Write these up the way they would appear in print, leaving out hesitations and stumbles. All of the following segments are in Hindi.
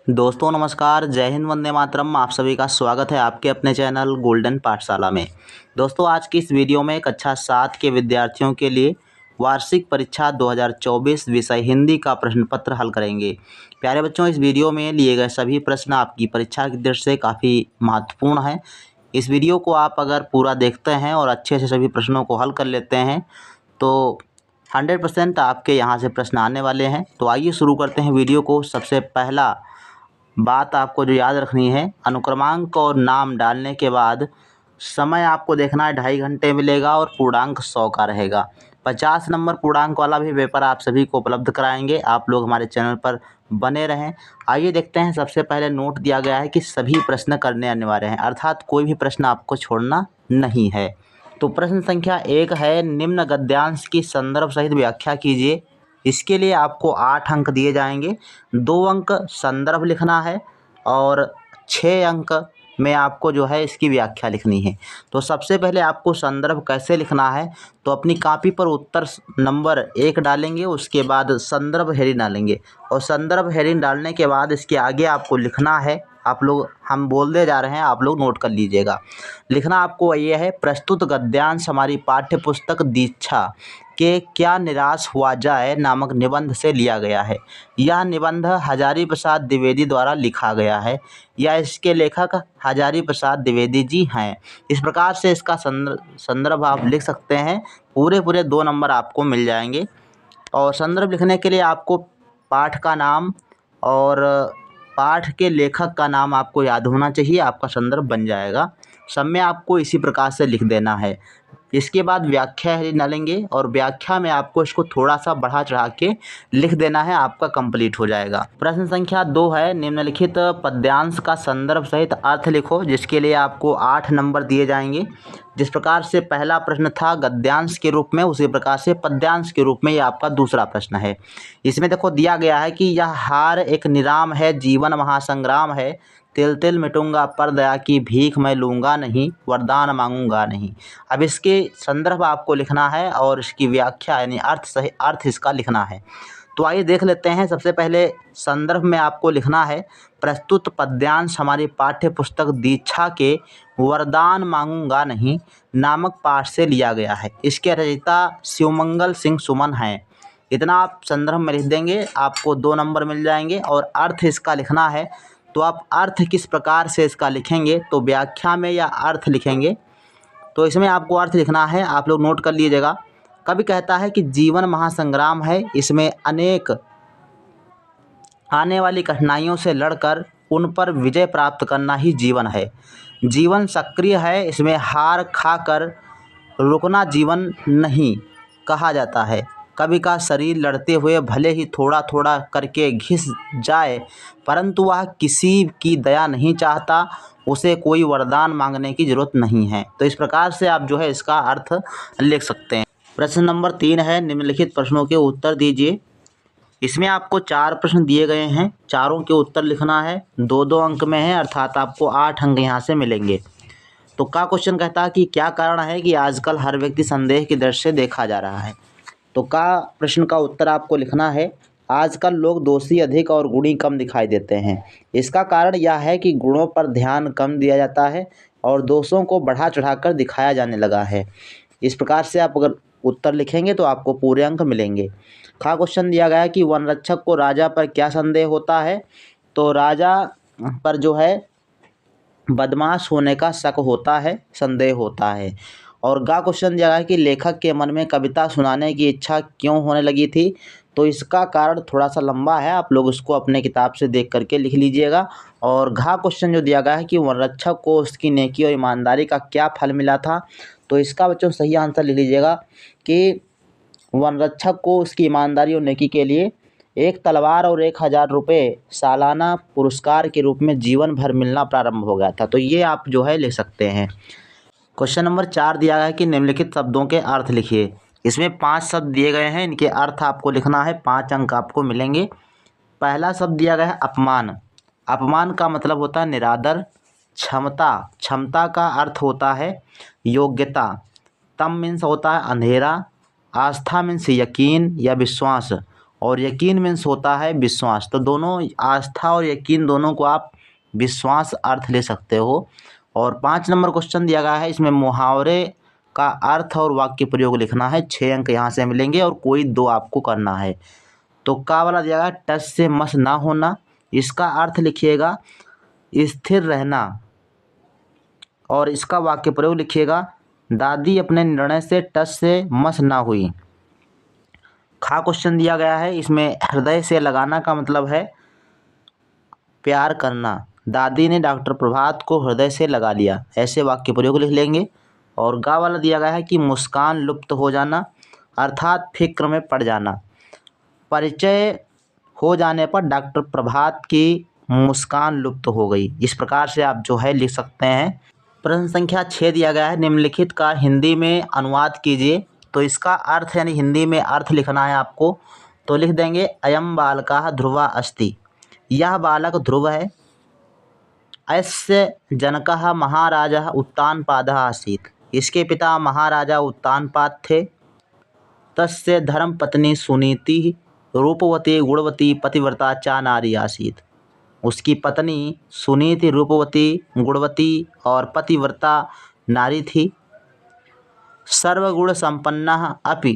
दोस्तों नमस्कार, जय हिंद, वंदे मातरम। आप सभी का स्वागत है आपके अपने चैनल गोल्डन पाठशाला में। दोस्तों आज की इस वीडियो में कक्षा 7 के विद्यार्थियों के लिए वार्षिक परीक्षा 2024 विषय हिंदी का प्रश्न पत्र हल करेंगे। प्यारे बच्चों, इस वीडियो में लिए गए सभी प्रश्न आपकी परीक्षा की दृष्टि से काफ़ी महत्वपूर्ण हैं। इस वीडियो को आप अगर पूरा देखते हैं और अच्छे से सभी प्रश्नों को हल कर लेते हैं तो 100% आपके यहाँ से प्रश्न आने वाले हैं। तो आइए शुरू करते हैं वीडियो को। सबसे पहला बात आपको जो याद रखनी है, अनुक्रमांक और नाम डालने के बाद समय आपको देखना है 2.5 घंटे मिलेगा और पूर्णांक 100 का रहेगा। 50 नंबर पूर्णांक वाला भी पेपर आप सभी को उपलब्ध कराएंगे। आप लोग हमारे चैनल पर बने रहें। आइए देखते हैं। सबसे पहले नोट दिया गया है कि सभी प्रश्न करने अनिवार्य हैं, अर्थात कोई भी प्रश्न आपको छोड़ना नहीं है। तो प्रश्न संख्या 1 है, निम्न गद्यांश की संदर्भ सहित व्याख्या कीजिए। इसके लिए आपको 8 अंक दिए जाएंगे। 2 अंक संदर्भ लिखना है और 6 अंक में आपको जो है इसकी व्याख्या लिखनी है। तो सबसे पहले आपको संदर्भ कैसे लिखना है, तो अपनी कॉपी पर उत्तर नंबर 1 डालेंगे, उसके बाद संदर्भ हेडिंग डालेंगे और संदर्भ हेडिंग डालने के बाद इसके आगे आपको लिखना है। आप लोग, हम बोलते जा रहे हैं, आप लोग नोट कर लीजिएगा। लिखना आपको ये है, प्रस्तुत गद्यांश हमारी पाठ्य पुस्तक दीक्षा के क्या निराश हुआ जाए नामक निबंध से लिया गया है। यह निबंध हजारी प्रसाद द्विवेदी द्वारा लिखा गया है या इसके लेखक हजारी प्रसाद द्विवेदी जी हैं। इस प्रकार से इसका संदर्भ आप लिख सकते हैं। पूरे 2 नंबर आपको मिल जाएंगे। और संदर्भ लिखने के लिए आपको पाठ का नाम और पाठ के लेखक का नाम आपको याद होना चाहिए, आपका संदर्भ बन जाएगा। सब में आपको इसी प्रकार से लिख देना है। इसके बाद व्याख्या है डालेंगे और व्याख्या में आपको इसको थोड़ा सा बढ़ा चढ़ा के लिख देना है, आपका कंप्लीट हो जाएगा। प्रश्न संख्या 2 है, निम्नलिखित पद्यांश का संदर्भ सहित अर्थ लिखो, जिसके लिए आपको 8 नंबर दिए जाएंगे। जिस प्रकार से पहला प्रश्न था गद्यांश के रूप में, उसी प्रकार से पद्यांश के रूप में ये आपका दूसरा प्रश्न है। इसमें देखो दिया गया है कि यह हार एक निराम है, जीवन महासंग्राम है, तिल तिल मिटूंगा पर दया की भीख मैं लूँगा नहीं, वरदान मांगूंगा नहीं। अब इसके संदर्भ आपको लिखना है और इसकी व्याख्या यानी अर्थ इसका लिखना है। तो आइए देख लेते हैं। सबसे पहले संदर्भ में आपको लिखना है, प्रस्तुत पद्यांश हमारी पाठ्य पुस्तक दीक्षा के वरदान मांगूंगा नहीं नामक पाठ से लिया गया है। इसके रचयिता शिवमंगल सिंह सुमन हैं। इतना आप संदर्भ में लिख देंगे, आपको 2 नंबर मिल जाएंगे। और अर्थ इसका लिखना है, तो आप अर्थ किस प्रकार से इसका लिखेंगे, तो व्याख्या में या अर्थ लिखेंगे। तो इसमें आपको अर्थ लिखना है, आप लोग नोट कर लीजिएगा। कवि कहता है कि जीवन महासंग्राम है, इसमें अनेक आने वाली कठिनाइयों से लड़कर उन पर विजय प्राप्त करना ही जीवन है। जीवन सक्रिय है, इसमें हार खाकर रुकना जीवन नहीं कहा जाता है। कवि का शरीर लड़ते हुए भले ही थोड़ा थोड़ा करके घिस जाए, परंतु वह किसी की दया नहीं चाहता, उसे कोई वरदान मांगने की जरूरत नहीं है। तो इस प्रकार से आप जो है इसका अर्थ लिख सकते हैं। प्रश्न नंबर 3 है, निम्नलिखित प्रश्नों के उत्तर दीजिए। इसमें आपको 4 प्रश्न दिए गए हैं, चारों के उत्तर लिखना है। 2-2 अंक में है, अर्थात आपको 8 अंक यहाँ से मिलेंगे। तो का क्वेश्चन कहता है कि क्या कारण है कि आजकल हर व्यक्ति संदेह की दृष्टि से देखा जा रहा है। तो का प्रश्न का उत्तर आपको लिखना है, आजकल लोग दोषी अधिक और गुणी कम दिखाई देते हैं। इसका कारण यह है कि गुणों पर ध्यान कम दिया जाता है और दोषों को बढ़ा चढ़ाकर दिखाया जाने लगा है। इस प्रकार से आप अगर उत्तर लिखेंगे तो आपको पूरे अंक मिलेंगे। खा क्वेश्चन दिया गया है कि वनरक्षक को राजा पर क्या संदेह होता है, तो राजा पर जो है बदमाश होने का शक होता है, संदेह होता है। और गा क्वेश्चन दिया गया है कि लेखक के मन में कविता सुनाने की इच्छा क्यों होने लगी थी, तो इसका कारण थोड़ा सा लंबा है, आप लोग उसको अपने किताब से देख करके लिख लीजिएगा। और घा क्वेश्चन जो दिया गया है कि वनरक्षक को उसकी नेकी और ईमानदारी का क्या फल मिला था, तो इसका बच्चों सही आंसर लिख लीजिएगा कि वनरक्षक को उसकी ईमानदारी और नेकी के लिए 1 तलवार और 1000 रुपये सालाना पुरस्कार के रूप में जीवन भर मिलना प्रारंभ हो गया था। तो ये आप जो है ले सकते हैं। क्वेश्चन नंबर 4 दिया गया है कि निम्नलिखित शब्दों के अर्थ लिखिए। इसमें 5 शब्द दिए गए हैं, इनके अर्थ आपको लिखना है, 5 अंक आपको मिलेंगे। पहला शब्द दिया गया है अपमान। अपमान का मतलब होता है निरादर। क्षमता, क्षमता का अर्थ होता है योग्यता। तम मीन्स होता है अंधेरा। आस्था मीन्स यकीन या विश्वास। और यकीन मीन्स होता है विश्वास। तो दोनों आस्था और यकीन दोनों को आप विश्वास अर्थ ले सकते हो। और 5 नंबर क्वेश्चन दिया गया है, इसमें मुहावरे का अर्थ और वाक्य प्रयोग लिखना है। 6 अंक यहाँ से मिलेंगे और कोई 2 आपको करना है। तो का वाला दिया गया टस से मस ना होना, इसका अर्थ लिखिएगा स्थिर रहना और इसका वाक्य प्रयोग लिखिएगा दादी अपने निर्णय से टस से मस ना हुई। खा क्वेश्चन दिया गया है, इसमें हृदय से लगाना का मतलब है प्यार करना। दादी ने डॉक्टर प्रभात को हृदय से लगा लिया, ऐसे वाक्य प्रयोग लिख लेंगे। और गा वाला दिया गया है कि मुस्कान लुप्त हो जाना अर्थात फिक्र में पड़ जाना। परिचय हो जाने पर डॉक्टर प्रभात की मुस्कान लुप्त हो गई। इस प्रकार से आप जो है लिख सकते हैं। प्रश्न संख्या 6 दिया गया है, निम्नलिखित का हिंदी में अनुवाद कीजिए। तो इसका अर्थ यानी हिंदी में अर्थ लिखना है आपको। तो लिख देंगे अयम बालकः ध्रुवा अस्ति, यह बालक ध्रुव है। अस्य जनकः महाराजा उत्तानपादः आसीत्, इसके पिता महाराजा उत्तानपाद थे। तस्य धर्मपत्नी सुनीति रूपवती गुणवती पतिव्रता चा नारी आसीत्, उसकी पत्नी सुनीति रूपवती गुणवती और पतिव्रता नारी थी। सर्वगुण संपन्नः अपि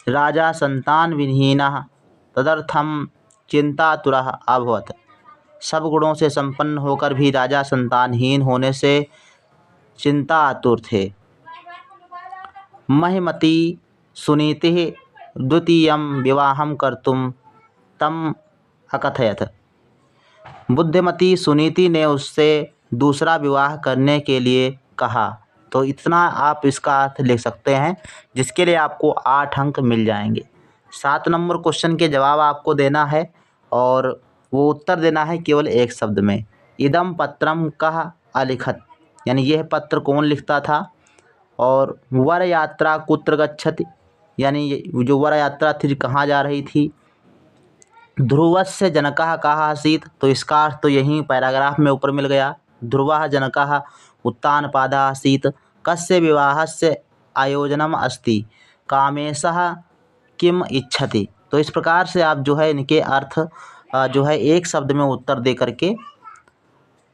राजा संतान विहीनः तदर्थम चिंतातुरः अभवत्, सब गुणों से संपन्न होकर भी राजा संतानहीन होने से चिंता आतुर थे। महिमती सुनीति द्वितीयं विवाहं कर्तुं तम अकथयत, बुद्धिमती सुनीति ने उससे दूसरा विवाह करने के लिए कहा। तो इतना आप इसका अर्थ लिख सकते हैं, जिसके लिए आपको 8 अंक मिल जाएंगे। 7 नंबर क्वेश्चन के जवाब आपको देना है और वो उत्तर देना है केवल एक शब्द में। इदम पत्रम कह अलिखत, यानी यह पत्र कौन लिखता था। और वर यात्रा कुत्र गच्छति, यानी जो वर यात्रा थी कहाँ जा रही थी। ध्रुवस्य जनकः कः आसीत्, तो इसका अर्थ तो यहीं पैराग्राफ में ऊपर मिल गया। ध्रुवः जनकः उत्तानपादः आसीत्। कस्य विवाहस्य आयोजनम अस्ति, कामेशः किम इच्छति। तो इस प्रकार से आप जो है इनके अर्थ जो है एक शब्द में उत्तर दे करके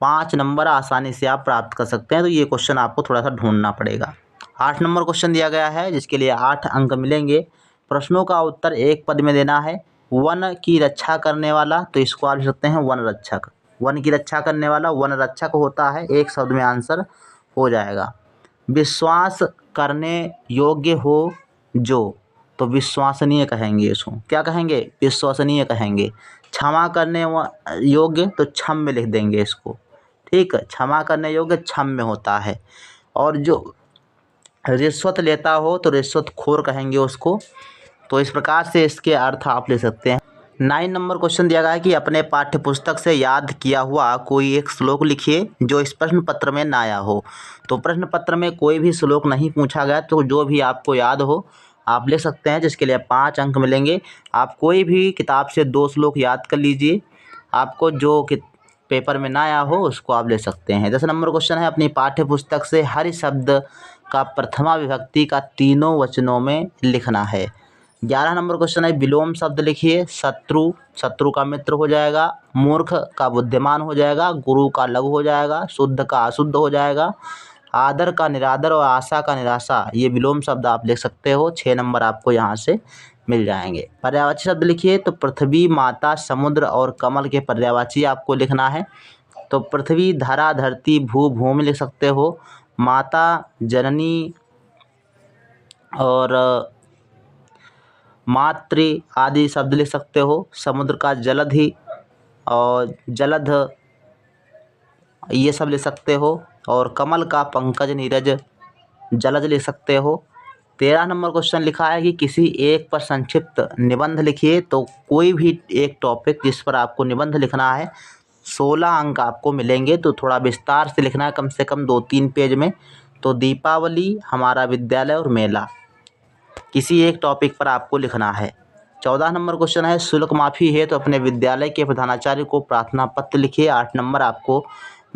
5 नंबर आसानी से आप प्राप्त कर सकते हैं। तो ये क्वेश्चन आपको थोड़ा सा ढूंढना पड़ेगा। 8 नंबर क्वेश्चन दिया गया है, जिसके लिए 8 अंक मिलेंगे। प्रश्नों का उत्तर एक पद में देना है। वन की रक्षा करने वाला, तो इसको आप लिख सकते हैं वन रक्षक। वन की रक्षा करने वाला वन रक्षक होता है, एक शब्द में आंसर हो जाएगा। विश्वास करने योग्य हो जो, तो विश्वसनीय कहेंगे इसको। क्या कहेंगे? विश्वसनीय कहेंगे। क्षमा करने योग्य, तो क्षम्य लिख देंगे इसको। ठीक है, क्षमा करने योग्य क्षम्य होता है। और जो रिश्वत लेता हो तो रिश्वतखोर कहेंगे उसको। तो इस प्रकार से इसके अर्थ आप ले सकते हैं। 9 नंबर क्वेश्चन दिया गया है कि अपने पाठ्य पुस्तक से याद किया हुआ कोई एक श्लोक लिखिए जो इस प्रश्न पत्र में ना आया हो। तो प्रश्न पत्र में कोई भी श्लोक नहीं पूछा गया, तो जो भी आपको याद हो आप ले सकते हैं, जिसके लिए 5 अंक मिलेंगे। आप कोई भी किताब से 2 श्लोक याद कर लीजिए, आपको जो पेपर में ना आया हो उसको आप ले सकते हैं। 10 नंबर क्वेश्चन है, अपनी पाठ्य पुस्तक से हर शब्द का प्रथमा विभक्ति का तीनों वचनों में लिखना है। 11 नंबर क्वेश्चन है, विलोम शब्द लिखिए। शत्रु, शत्रु का मित्र हो जाएगा। मूर्ख का बुद्धिमान हो जाएगा। गुरु का लघु हो जाएगा। शुद्ध का अशुद्ध हो जाएगा। आदर का निरादर और आशा का निराशा, ये विलोम शब्द आप लिख सकते हो। 6 नंबर आपको यहाँ से मिल जाएंगे। पर्यायवाची शब्द लिखिए। तो पृथ्वी, माता, समुद्र और कमल के पर्यायवाची आपको लिखना है। तो पृथ्वी, धरा, धरती, भू, भूमि लिख सकते हो। माता, जननी और मातृ आदि शब्द लिख सकते हो। समुद्र का जलधि और जलध, ये सब लिख सकते हो। और कमल का पंकज, नीरज, जलज लिख सकते हो। 13 नंबर क्वेश्चन लिखा है कि किसी एक पर संक्षिप्त निबंध लिखिए। तो कोई भी एक टॉपिक जिस पर आपको निबंध लिखना है, 16 अंक आपको मिलेंगे। तो थोड़ा विस्तार से लिखना है, कम से कम 2-3 पेज में। तो दीपावली, हमारा विद्यालय और मेला, किसी एक टॉपिक पर आपको लिखना है। 14 नंबर क्वेश्चन है, शुल्क माफ़ी है तो अपने विद्यालय के प्रधानाचार्य को प्रार्थना पत्र लिखिए। 8 नंबर आपको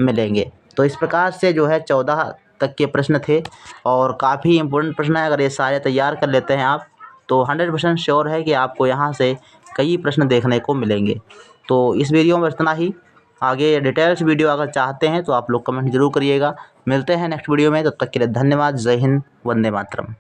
मिलेंगे। तो इस प्रकार से जो है 14 तक के प्रश्न थे और काफ़ी इम्पोर्टेंट प्रश्न है। अगर ये सारे तैयार कर लेते हैं आप तो 100% श्योर है कि आपको यहाँ से कई प्रश्न देखने को मिलेंगे। तो इस वीडियो में इतना ही। आगे डिटेल्स वीडियो अगर चाहते हैं तो आप लोग कमेंट जरूर करिएगा। मिलते हैं नेक्स्ट वीडियो में, तब तक के लिए धन्यवाद। जय हिंद, वंदे मातरम।